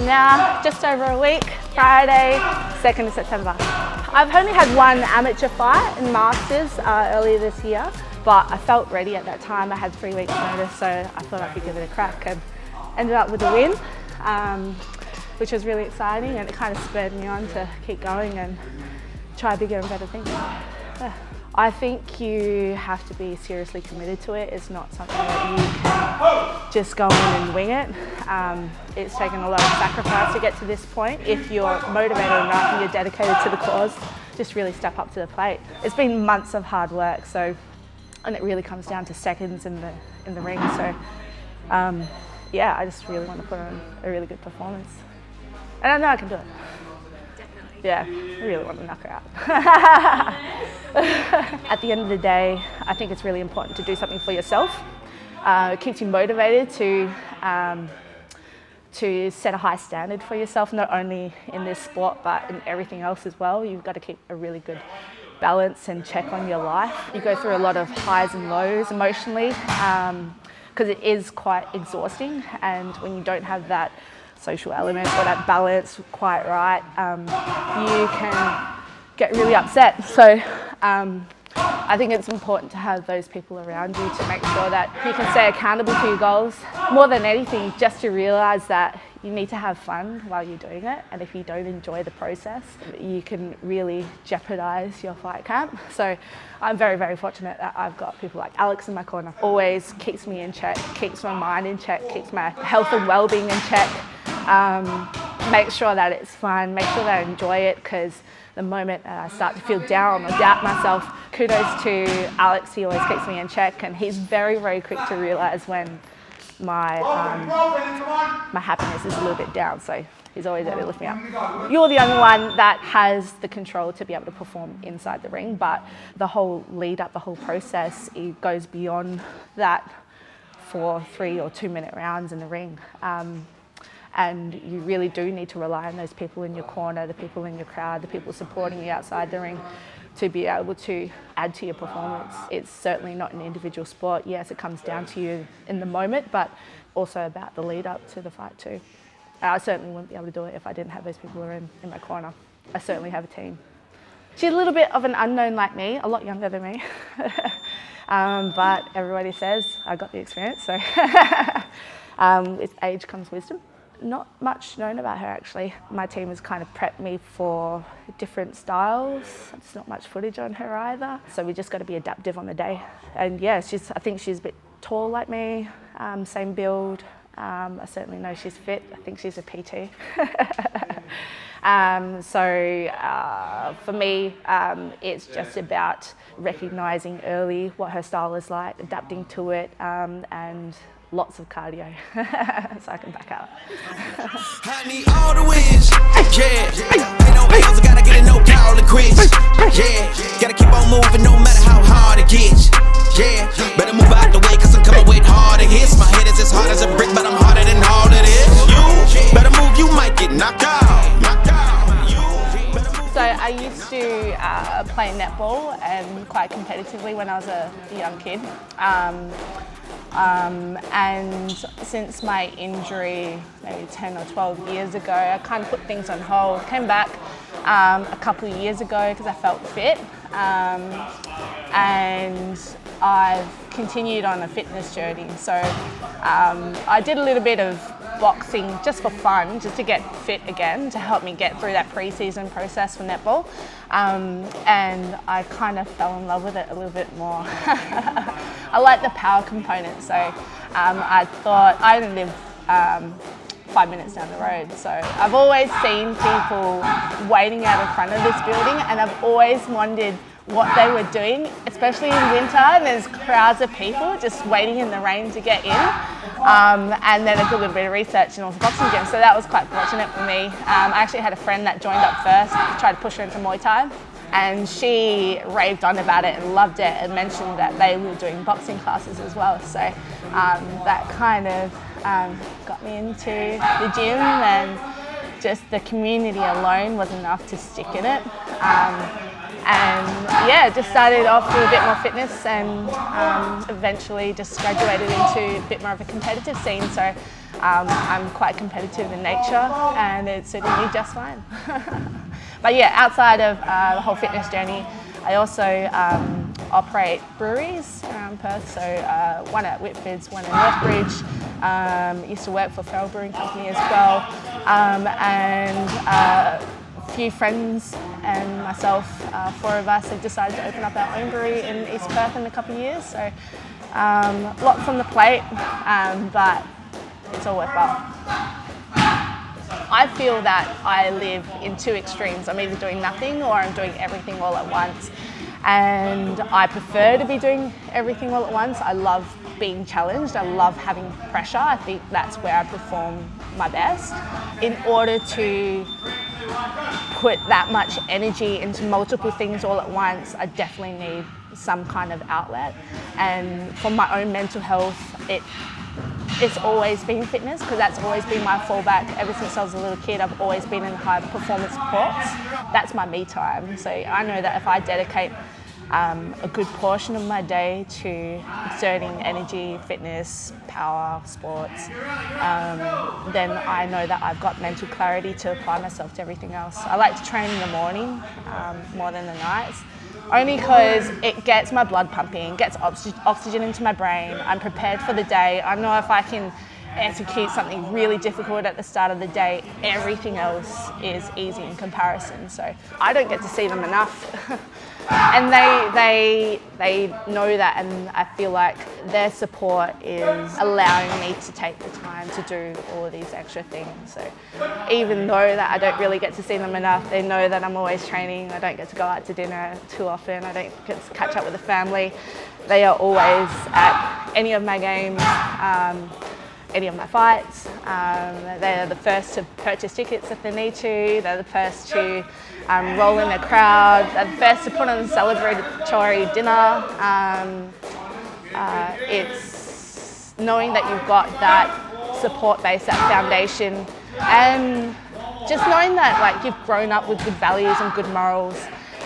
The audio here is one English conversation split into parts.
now, just over a week, Friday, 2nd of September. I've only had one amateur fight in Masters earlier this year, but I felt ready at that time. I had 3 weeks notice, so I thought I could give it a crack and ended up with a win, which was really exciting, and it kind of spurred me on to keep going and try bigger and better things. I think you have to be seriously committed to it. It's not something that you can just go in and wing it. It's taken a lot of sacrifice to get to this point. If you're motivated enough and you're dedicated to the cause, just really step up to the plate. It's been months of hard work, and it really comes down to seconds in the ring. So, yeah, I just really want to put on a really good performance, and I know I can do it. Yeah, I really want to knock her out. At the end of the day, I think it's really important to do something for yourself. It keeps you motivated to set a high standard for yourself, not only in this sport, but in everything else as well. You've got to keep a really good balance and check on your life. You go through a lot of highs and lows emotionally, because it is quite exhausting, and when you don't have that social element or that balance quite right, you can get really upset. So I think it's important to have those people around you to make sure that you can stay accountable to your goals. More than anything, just to realise that you need to have fun while you're doing it, and if you don't enjoy the process, you can really jeopardise your fight camp. So I'm very, very fortunate that I've got people like Alex in my corner. Always keeps me in check, keeps my mind in check, keeps my health and well-being in check. Make sure that it's fun, make sure that I enjoy it, because the moment I start to feel down or doubt myself, kudos to Alex, he always keeps me in check, and he's very, very quick to realise when my happiness is a little bit down, so he's always there to lift me up. You're the only one that has the control to be able to perform inside the ring, but the whole lead up, the whole process, it goes beyond that for 3 or 2 minute rounds in the ring. And you really do need to rely on those people in your corner, the people in your crowd, the people supporting you outside the ring, to be able to add to your performance. It's certainly not an individual sport. Yes, it comes down to you in the moment, but also about the lead up to the fight too. I certainly wouldn't be able to do it if I didn't have those people in my corner. I certainly have a team. She's a little bit of an unknown like me, a lot younger than me. But everybody says I got the experience, so with age comes wisdom. Not much known about her actually. My team has kind of prepped me for different styles. There's not much footage on her either. So we just got to be adaptive on the day. And yeah, I think she's a bit tall like me, same build. I certainly know she's fit. I think she's a PT. For me, it's just about recognising early what her style is like, adapting to it, and lots of cardio so I can back out. I need all the wins, yeah. Ain't no else, I gotta get it, no call to quits, yeah. Gotta keep on moving no matter how hard it gets, yeah. Better move out the way, cause I'm coming with harder hits. My head is as hard as a brick, but I'm harder than all of this. You better move, you might get knocked out. So I used to play netball, and quite competitively when I was a young kid. And since my injury maybe 10 or 12 years ago, I kind of put things on hold. Came back a couple of years ago because I felt fit, and I've continued on a fitness journey. So I did a little bit of boxing just for fun, just to get fit again, to help me get through that pre-season process for netball. And I kind of fell in love with it a little bit more. I like the power component, so I thought I only live 5 minutes down the road, so I've always seen people waiting out in front of this building, and I've always wondered what they were doing, especially in winter, and there's crowds of people just waiting in the rain to get in. And then I did a little bit of research and all the boxing gyms, so that was quite fortunate for me. I actually had a friend that joined up first, tried to push her into Muay Thai, and she raved on about it and loved it, and mentioned that they were doing boxing classes as well. So that kind of got me into the gym, and just the community alone was enough to stick in it. And yeah, just started off with a bit more fitness and eventually just graduated into a bit more of a competitive scene. So I'm quite competitive in nature and it suited me just fine. But yeah, outside of the whole fitness journey, I also operate breweries around Perth. So one at Whitford's, one in Northbridge. Used to work for Feral Brewing Company as well. And a few friends and myself, 4 of us, have decided to open up our own brewery in East Perth in a couple of years. So lots on the plate, but it's all worthwhile. I feel that I live in 2 extremes. I'm either doing nothing or I'm doing everything all at once. And I prefer to be doing everything all at once. I love being challenged. I love having pressure. I think that's where I perform my best. In order to put that much energy into multiple things all at once, I definitely need some kind of outlet. And for my own mental health, it's always been fitness, because that's always been my fallback. Ever since I was a little kid, I've always been in high performance sports. That's my me time. So I know that if I dedicate a good portion of my day to exerting energy, fitness, power, sports, then I know that I've got mental clarity to apply myself to everything else. I like to train in the morning more than the nights, only because it gets my blood pumping, gets oxygen into my brain. I'm prepared for the day. I know if I can execute something really difficult at the start of the day, everything else is easy in comparison. So I don't get to see them enough. And they know that, and I feel like their support is allowing me to take the time to do all of these extra things. So even though that I don't really get to see them enough, they know that I'm always training. I don't get to go out to dinner too often. I don't get to catch up with the family. They are always at any of my games, any of my fights. They're the first to purchase tickets if they need to. They're the first to roll in the crowd. They're the first to put on a celebratory dinner. It's knowing that you've got that support base, that foundation, and just knowing that like you've grown up with good values and good morals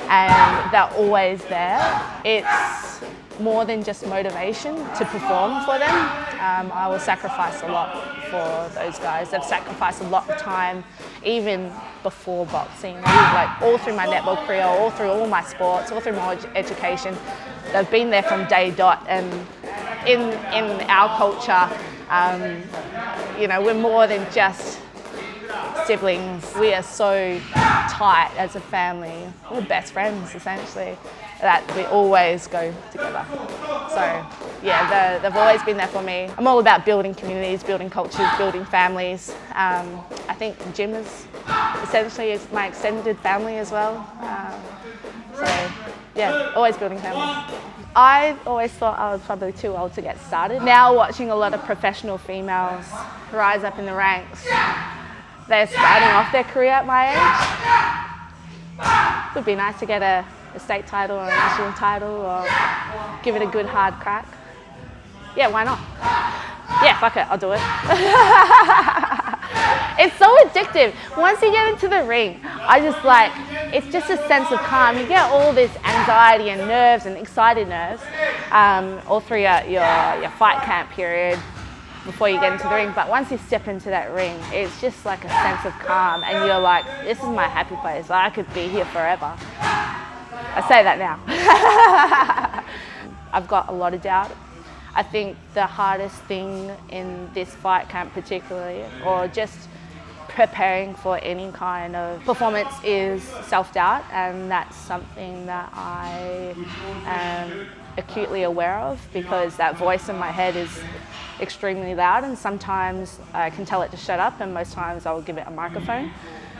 and they're always there. It's more than just motivation to perform for them. I will sacrifice a lot for those guys. They've sacrificed a lot of time, even before boxing. Like all through my netball career, all through all my sports, all through my education. They've been there from day dot. And in our culture, you know, we're more than just siblings. We are so tight as a family. We're best friends, essentially, that we always go together. So yeah, they've always been there for me. I'm all about building communities, building cultures, building families. I think the gym is essentially my extended family as well. So yeah, always building families. I always thought I was probably too old to get started. Now watching a lot of professional females rise up in the ranks, they're starting off their career at my age. It would be nice to get a state title or a national title or give it a good hard crack. Yeah, why not? Yeah, fuck it, I'll do it. It's so addictive. Once you get into the ring, it's just a sense of calm. You get all this anxiety and nerves and excited nerves all through your fight camp period before you get into the ring. But once you step into that ring, it's just like a sense of calm and you're like, this is my happy place. I could be here forever. I say that now. I've got a lot of doubt. I think the hardest thing in this fight camp particularly, or just preparing for any kind of performance, is self-doubt, and that's something that I am acutely aware of, because that voice in my head is extremely loud, and sometimes I can tell it to shut up, and most times I will give it a microphone.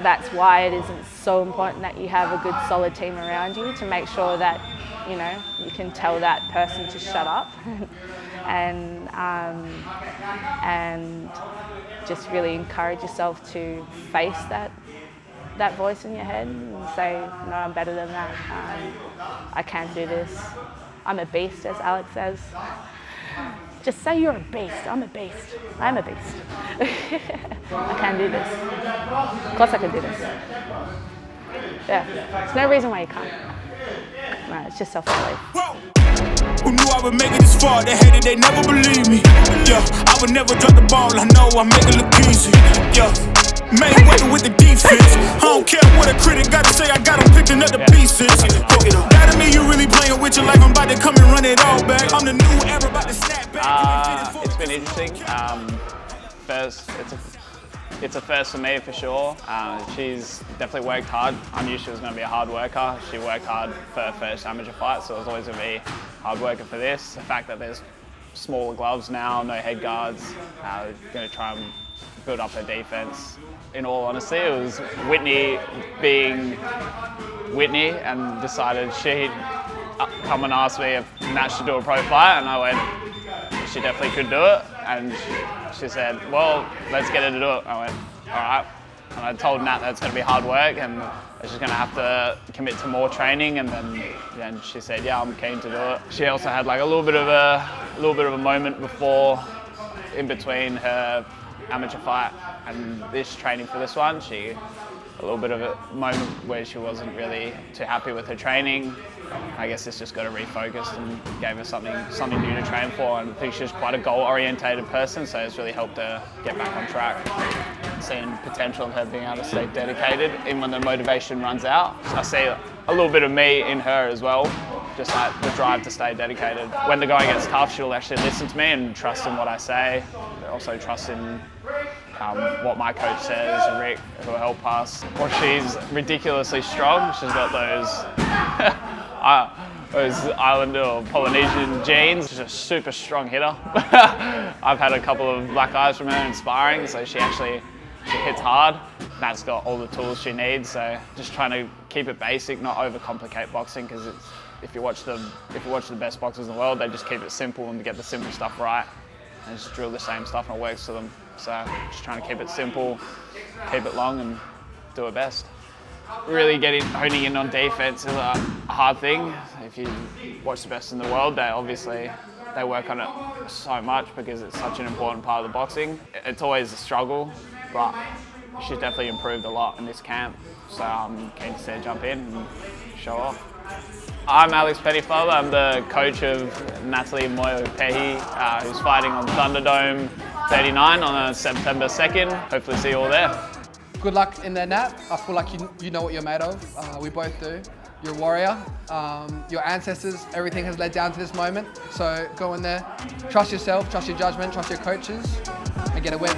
That's why it isn't so important that you have a good solid team around you to make sure that, you know, you can tell that person to shut up and just really encourage yourself to face that voice in your head and say, no, I'm better than that. I can do this. I'm a beast, as Alex says. Just say you're a beast. I'm a beast. I'm a beast. I can do this. Of course I can do this. Yeah, there's no reason why you can't. No, it's just self-belief. Who knew I would make it this far? They hated, they never believed me. Yeah, I would never drop the ball. I know I make it look easy. Yeah, Mayweather with the defense. I don't care what a critic got to say. I got them picking up the pieces. That to me, you really playing with your life. I'm about to come and run it all back. I'm the new era, about to snap back. It's been interesting. First, it's a first for me for sure. She's definitely worked hard. I knew she was going to be a hard worker. She worked hard for her first amateur fight, so it was always going to be a hard worker for this. The fact that there's smaller gloves now, no head guards, going to try and build up her defense. In all honesty, it was Whitney being Whitney and decided she'd come and ask me if Nat should do a pro fight, and I went, she definitely could do it. And she said, well, let's get her to do it. I went, all right. And I told Nat that it's going to be hard work and she's going to have to commit to more training. And then she said, yeah, I'm keen to do it. She also had like a little bit of a moment before, in between her amateur fight and this training for this one. A little bit of a moment where she wasn't really too happy with her training. I guess this just got her refocused and gave her something new to train for. And I think she's quite a goal-orientated person, so it's really helped her get back on track. Seeing potential in her being able to stay dedicated, even when the motivation runs out. I see a little bit of me in her as well, just like the drive to stay dedicated. When the going gets tough, she'll actually listen to me and trust in what I say. Also trust in what my coach says, Rick, who will help us. Well, she's ridiculously strong. She's got those Islander or Polynesian genes. She's a super strong hitter. I've had a couple of black eyes from her in sparring, so she hits hard. Nat's got all the tools she needs, so just trying to keep it basic, not overcomplicate boxing, because if you watch the best boxers in the world, they just keep it simple and get the simple stuff right, and just drill the same stuff and it works for them. So just trying to keep it simple, keep it long, and do it best. Really honing in on defense is a hard thing. If you watch the best in the world, they work on it so much because it's such an important part of the boxing. It's always a struggle, but she's definitely improved a lot in this camp. So I'm keen to see her jump in and show off. I'm Alex Pettyfather. I'm the coach of Natalie and Moeahu-Pehi, who's fighting on Thunderdome 39 on September 2nd. Hopefully see you all there. Good luck in there, Nat. I feel like you know what you're made of. We both do. You're a warrior. Your ancestors, everything has led down to this moment. So go in there, trust yourself, trust your judgment, trust your coaches, and get a win.